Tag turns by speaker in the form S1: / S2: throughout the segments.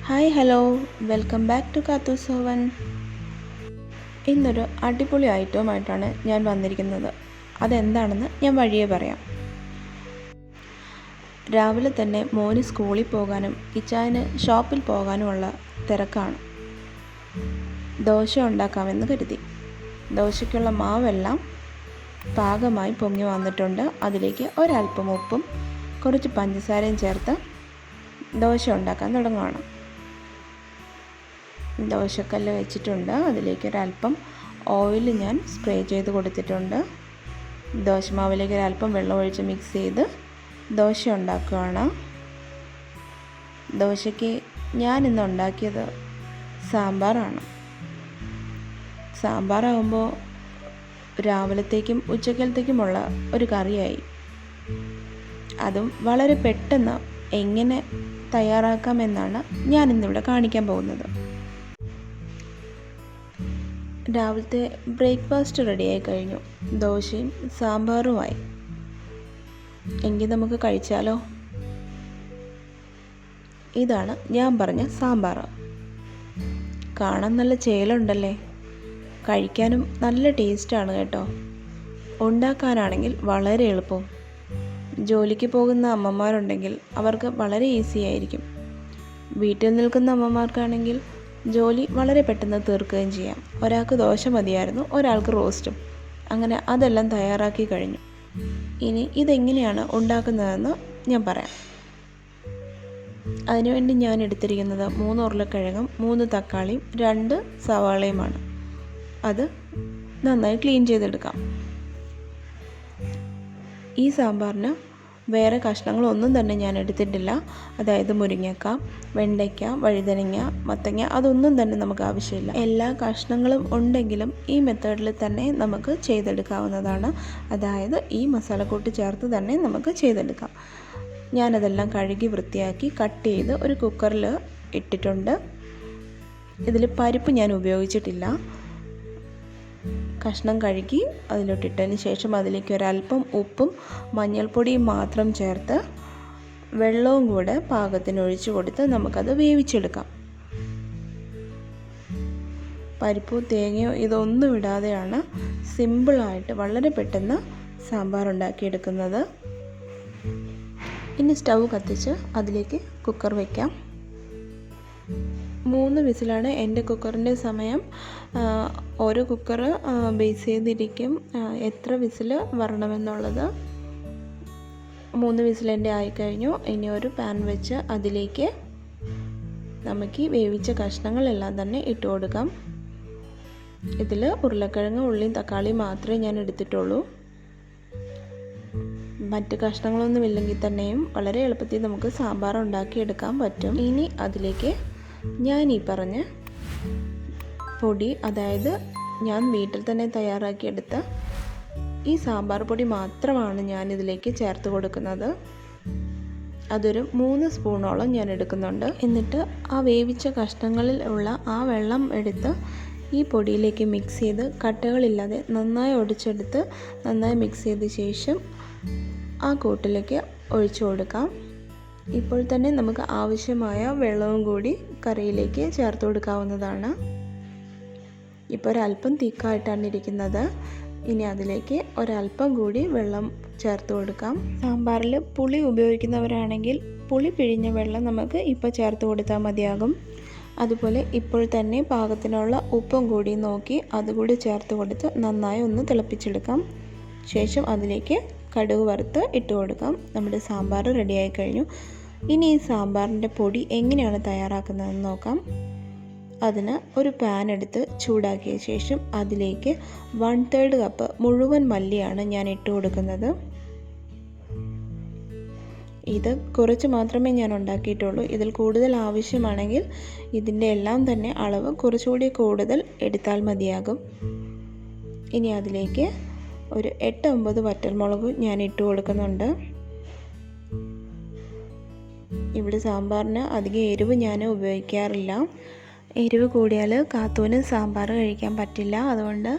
S1: Hi hello, welcome back to കാthus oven. ഇന്നൊരു അടിപൊളി ഐറ്റവുമായിട്ടാണ് ഞാൻ വന്നിരിക്കുന്നത്. അതെന്താണെന്ന് ഞാൻ വഴിയേ പറയാം. രാവിലെ തന്നെ മോന് സ്കൂളിൽ പോകാനും ഇച്ചായന് ഷോപ്പിൽ പോകാനുമുള്ള തിരക്കാണ്. ദോശ ഉണ്ടാക്കാമെന്ന് കരുതി. ദോശയ്ക്കുള്ള മാവെല്ലാം പാകമായി പൊങ്ങി വന്നിട്ടുണ്ട്. അതിലേക്ക് ഒരൽപ്പം ഉപ്പും കുറച്ച് പഞ്ചസാരയും ചേർത്ത് ദോശ ഉണ്ടാക്കാൻ തുടങ്ങുകയാണ്. ദോശക്കല്ല് വെച്ചിട്ടുണ്ട്. അതിലേക്ക് ഒരല്പം ഓയിൽ ഞാൻ സ്പ്രേ ചെയ്ത് കൊടുത്തിട്ടുണ്ട്. ദോശമാവിലേക്ക് ഒരല്പം വെള്ളം ഒഴിച്ച് മിക്സ് ചെയ്ത് ദോശ ഉണ്ടാക്കുകയാണ്. ദോശയ്ക്ക് ഞാനിന്ന് ഉണ്ടാക്കിയത് സാമ്പാറാണ്. സാമ്പാറാകുമ്പോൾ രാവിലത്തേക്കും ഉച്ചക്കലത്തേക്കുമുള്ള ഒരു കറിയായി. അതും വളരെ പെട്ടെന്ന് എങ്ങനെ തയ്യാറാക്കാമെന്നാണ് ഞാനിന്നിവിടെ കാണിക്കാൻ പോകുന്നത്. രാവിലത്തെ ബ്രേക്ക്ഫാസ്റ്റ് റെഡിയായി കഴിഞ്ഞു. ദോശയും സാമ്പാറുമായി. എങ്കിൽ നമുക്ക് കഴിച്ചാലോ? ഇതാണ് ഞാൻ പറഞ്ഞ സാമ്പാർ. കാണാൻ നല്ല ചേലുണ്ടല്ലേ, കഴിക്കാനും നല്ല ടേസ്റ്റാണ് കേട്ടോ. ഉണ്ടാക്കാനാണെങ്കിൽ വളരെ എളുപ്പം. ജോലിക്ക് പോകുന്ന അമ്മമാരുണ്ടെങ്കിൽ അവർക്ക് വളരെ ഈസി ആയിരിക്കും. വീട്ടിൽ നിൽക്കുന്ന അമ്മമാർക്കാണെങ്കിൽ ജോലി വളരെ പെട്ടെന്ന് തീർക്കുകയും ചെയ്യാം. ഒരാൾക്ക് ദോശ മതിയായിരുന്നു, ഒരാൾക്ക് റോസ്റ്റും. അങ്ങനെ അതെല്ലാം തയ്യാറാക്കി കഴിഞ്ഞു. ഇനി ഇതെങ്ങനെയാണ് ഉണ്ടാക്കുന്നതെന്ന് ഞാൻ പറയാം. അതിനുവേണ്ടി ഞാൻ എടുത്തിരിക്കുന്നത് 3 ഉരുളക്കിഴങ്ങും 3 തക്കാളിയും 2 സവാളയുമാണ്. അത് നന്നായി ക്ലീൻ ചെയ്തെടുക്കാം. ഈ സാമ്പാറിന് വേറെ കഷ്ണങ്ങളൊന്നും തന്നെ ഞാൻ എടുത്തിട്ടില്ല. അതായത് മുരിങ്ങക്ക, വെണ്ടയ്ക്ക, വഴുതനങ്ങ, മത്തങ്ങ അതൊന്നും തന്നെ നമുക്ക് ആവശ്യമില്ല. എല്ലാ കഷ്ണങ്ങളും ഉണ്ടെങ്കിലും ഈ മെത്തേഡിൽ തന്നെ നമുക്ക് ചെയ്തെടുക്കാവുന്നതാണ്. അതായത് ഈ മസാലക്കൂട്ട് ചേർത്ത് തന്നെ നമുക്ക് ചെയ്തെടുക്കാം. ഞാനതെല്ലാം കഴുകി വൃത്തിയാക്കി കട്ട് ചെയ്ത് ഒരു കുക്കറിൽ ഇട്ടിട്ടുണ്ട്. ഇതിൽ പരിപ്പ് ഞാൻ ഉപയോഗിച്ചിട്ടില്ല. കഷ്ണം കഴുകി അതിലോട്ടിട്ടതിന് ശേഷം അതിലേക്ക് ഒരല്പം ഉപ്പും മഞ്ഞൾപ്പൊടിയും മാത്രം ചേർത്ത് വെള്ളവും കൂടെ പാകത്തിന് ഒഴിച്ചു കൊടുത്ത് നമുക്കത് വേവിച്ചെടുക്കാം. പരിപ്പോ തേങ്ങയോ ഇതൊന്നും ഇടാതെയാണ് സിമ്പിളായിട്ട് വളരെ പെട്ടെന്ന് സാമ്പാർ ഉണ്ടാക്കിയെടുക്കുന്നത്. ഇനി സ്റ്റൗ കത്തിച്ച് അതിലേക്ക് കുക്കർ വയ്ക്കാം. 3 വിസിലാണ് എൻ്റെ കുക്കറിൻ്റെ സമയം. ഓരോ കുക്കർ ബേസ് ചെയ്തിരിക്കും എത്ര വിസിൽ വരണമെന്നുള്ളത്. 3 വിസിലെൻ്റെ ആയിക്കഴിഞ്ഞു. ഇനി ഒരു പാൻ വെച്ച് അതിലേക്ക് നമുക്ക് വേവിച്ച കഷ്ണങ്ങളെല്ലാം തന്നെ ഇട്ട് കൊടുക്കാം. ഇതിൽ ഉരുളക്കിഴങ്ങ്, ഉള്ളിയും തക്കാളിയും മാത്രമേ ഞാൻ എടുത്തിട്ടുള്ളൂ. മറ്റ് കഷ്ണങ്ങളൊന്നും ഇല്ലെങ്കിൽ തന്നെയും വളരെ എളുപ്പത്തിൽ നമുക്ക് സാമ്പാർ ഉണ്ടാക്കിയെടുക്കാൻ പറ്റും. ഇനി അതിലേക്ക് ഞാൻ ഈ പറഞ്ഞ പൊടി, അതായത് ഞാൻ വീട്ടിൽ തന്നെ തയ്യാറാക്കിയെടുത്ത ഈ സാമ്പാർ പൊടി മാത്രമാണ് ഞാൻ ഇതിലേക്ക് ചേർത്ത് കൊടുക്കുന്നത്. അതൊരു 3 സ്പൂണോളം ഞാൻ എടുക്കുന്നുണ്ട്. എന്നിട്ട് ആ വേവിച്ച കഷ്ണങ്ങളിൽ ഉള്ള ആ വെള്ളം എടുത്ത് ഈ പൊടിയിലേക്ക് മിക്സ് ചെയ്ത് കട്ടകളില്ലാതെ നന്നായി ഒടിച്ചെടുത്ത് നന്നായി മിക്സ് ചെയ്ത ശേഷം ആ കൂട്ടിലേക്ക് ഒഴിച്ചു കൊടുക്കാം. ഇപ്പോൾ തന്നെ നമുക്ക് ആവശ്യമായ വെള്ളവും കൂടി കറിയിലേക്ക് ചേർത്ത് കൊടുക്കാവുന്നതാണ്. ഇപ്പോൾ ഒരല്പം തിക്കായിട്ടാണ് ഇരിക്കുന്നത്. ഇനി അതിലേക്ക് ഒരല്പം കൂടി വെള്ളം ചേർത്ത് കൊടുക്കാം. സാമ്പാറിൽ പുളി ഉപയോഗിക്കുന്നവരാണെങ്കിൽ പുളി പിഴിഞ്ഞ വെള്ളം നമുക്ക് ഇപ്പോൾ ചേർത്ത് കൊടുത്താൽ മതിയാകും. അതുപോലെ ഇപ്പോൾ തന്നെ പാകത്തിനുള്ള ഉപ്പും കൂടി നോക്കി അതുകൂടി ചേർത്ത് കൊടുത്ത് നന്നായി ഒന്ന് തിളപ്പിച്ചെടുക്കാം. ശേഷം അതിലേക്ക് കടുക് വറുത്ത് ഇട്ട് കൊടുക്കാം. നമ്മുടെ സാമ്പാർ റെഡിയായി കഴിഞ്ഞു. ഇനി ഈ സാമ്പാറിൻ്റെ പൊടി എങ്ങനെയാണ് തയ്യാറാക്കുന്നതെന്ന് നോക്കാം. അതിന് ഒരു പാൻ എടുത്ത് ചൂടാക്കിയ ശേഷം അതിലേക്ക് 1/3 കപ്പ് മുഴുവൻ മല്ലിയാണ് ഞാൻ ഇട്ട് കൊടുക്കുന്നത്. ഇത് കുറച്ച് മാത്രമേ ഞാൻ ഉണ്ടാക്കിയിട്ടുള്ളൂ. ഇതിൽ കൂടുതൽ ആവശ്യമാണെങ്കിൽ ഇതിൻ്റെ എല്ലാം തന്നെ അളവ് കുറച്ചുകൂടി കൂടുതൽ എടുത്താൽ മതിയാകും. ഇനി അതിലേക്ക് ഒരു 8-9 വറ്റൽമുളക് ഞാൻ ഇട്ട് കൊടുക്കുന്നുണ്ട്. ഇവിടെ സാമ്പാറിന് അധികം എരിവ് ഞാൻ ഉപയോഗിക്കാറില്ല. എരിവ് കൂടിയാൽ കാത്തുവിന് സാമ്പാർ കഴിക്കാൻ പറ്റില്ല. അതുകൊണ്ട്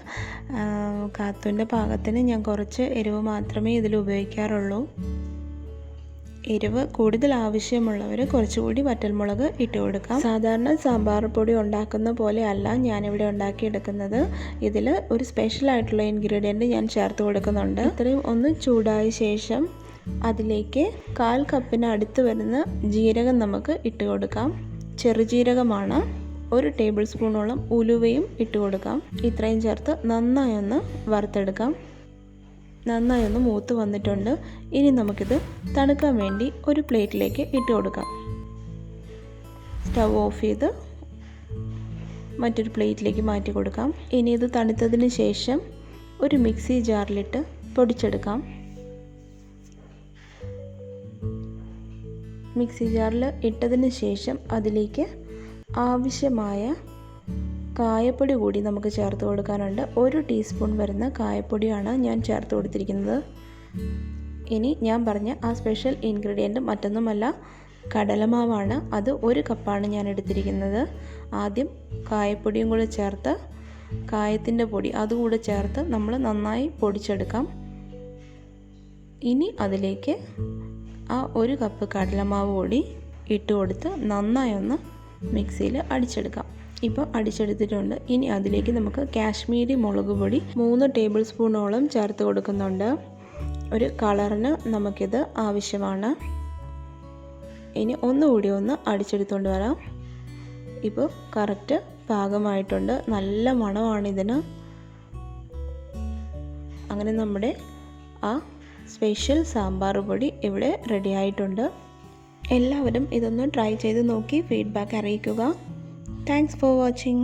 S1: കാത്തുവിൻ്റെ പാകത്തിന് ഞാൻ കുറച്ച് എരിവ് മാത്രമേ ഇതിൽ ഉപയോഗിക്കാറുള്ളൂ. എരിവ് കൂടുതൽ ആവശ്യമുള്ളവർ കുറച്ചുകൂടി വറ്റൽമുളക് ഇട്ട് കൊടുക്കാം. സാധാരണ സാമ്പാർ പൊടി ഉണ്ടാക്കുന്ന പോലെ അല്ല ഞാനിവിടെ ഉണ്ടാക്കിയെടുക്കുന്നത്. ഇതിൽ ഒരു സ്പെഷ്യലായിട്ടുള്ള ഇൻഗ്രീഡിയൻറ്റ് ഞാൻ ചേർത്ത് കൊടുക്കുന്നുണ്ട്. ഇത്രയും ഒന്ന് ചൂടായ ശേഷം അതിലേക്ക് 1/4 കപ്പിന് അടുത്ത് വരുന്ന ജീരകം നമുക്ക് ഇട്ട് കൊടുക്കാം. ചെറുജീരകമാണ്. 1 ടേബിൾ സ്പൂണോളം ഉലുവയും ഇട്ട് കൊടുക്കാം. ഇത്രയും ചേർത്ത് നന്നായി ഒന്ന് വറുത്തെടുക്കാം. നന്നായി ഒന്ന് മൂത്ത് വന്നിട്ടുണ്ട്. ഇനി നമുക്കിത് തണുക്കാൻ വേണ്ടി ഒരു പ്ലേറ്റിലേക്ക് ഇട്ട് കൊടുക്കാം. സ്റ്റൗ ഓഫ് ചെയ്ത് മറ്റൊരു പ്ലേറ്റിലേക്ക് മാറ്റി കൊടുക്കാം. ഇനി ഇത് തണുത്തതിന് ശേഷം ഒരു മിക്സി ജാറിലിട്ട് പൊടിച്ചെടുക്കാം. മിക്സി ജാറിൽ ഇട്ടതിന് ശേഷം അതിലേക്ക് ആവശ്യമായ കായപ്പൊടി കൂടി നമുക്ക് ചേർത്ത് കൊടുക്കാനുണ്ട്. 1 ടീസ്പൂൺ വരുന്ന കായപ്പൊടിയാണ് ഞാൻ ചേർത്ത് കൊടുത്തിരിക്കുന്നത്. ഇനി ഞാൻ പറഞ്ഞ ആ സ്പെഷ്യൽ ഇൻഗ്രീഡിയൻറ്റ് മറ്റൊന്നുമല്ല, കടലമാവാണ്. അത് 1 കപ്പാണ് ഞാൻ എടുത്തിരിക്കുന്നത്. ആദ്യം കായപ്പൊടിയും കൂടെ ചേർത്ത് കായത്തിൻ്റെ പൊടി അതുകൂടെ ചേർത്ത് നമ്മൾ നന്നായി പൊടിച്ചെടുക്കാം. ഇനി അതിലേക്ക് ആ 1 കപ്പ് കടലമാവ് കൂടി ഇട്ട് കൊടുത്ത് നന്നായി ഒന്ന് മിക്സിയിൽ അടിച്ചെടുക്കാം. ഇപ്പോൾ അടിച്ചെടുത്തിട്ടുണ്ട്. ഇനി അതിലേക്ക് നമുക്ക് കാശ്മീരി മുളക് പൊടി 3 ടേബിൾ സ്പൂണോളം ചേർത്ത് കൊടുക്കുന്നുണ്ട്. ഒരു കളറിന് നമുക്കിത് ആവശ്യമാണ്. ഇനി ഒന്നുകൂടി ഒന്ന് അടിച്ചെടുത്തുകൊണ്ട് വരാം. ഇപ്പോൾ കറക്റ്റ് പാകമായിട്ടുണ്ട്. നല്ല മണമാണിതിന്. അങ്ങനെ നമ്മുടെ ആ സ്പെഷ്യൽ സാമ്പാർ പൊടി ഇവിടെ റെഡി ആയിട്ടുണ്ട്. എല്ലാവരും ഇതൊന്ന് ട്രൈ ചെയ്ത് നോക്കി ഫീഡ്ബാക്ക് അറിയിക്കുക. Thanks for watching.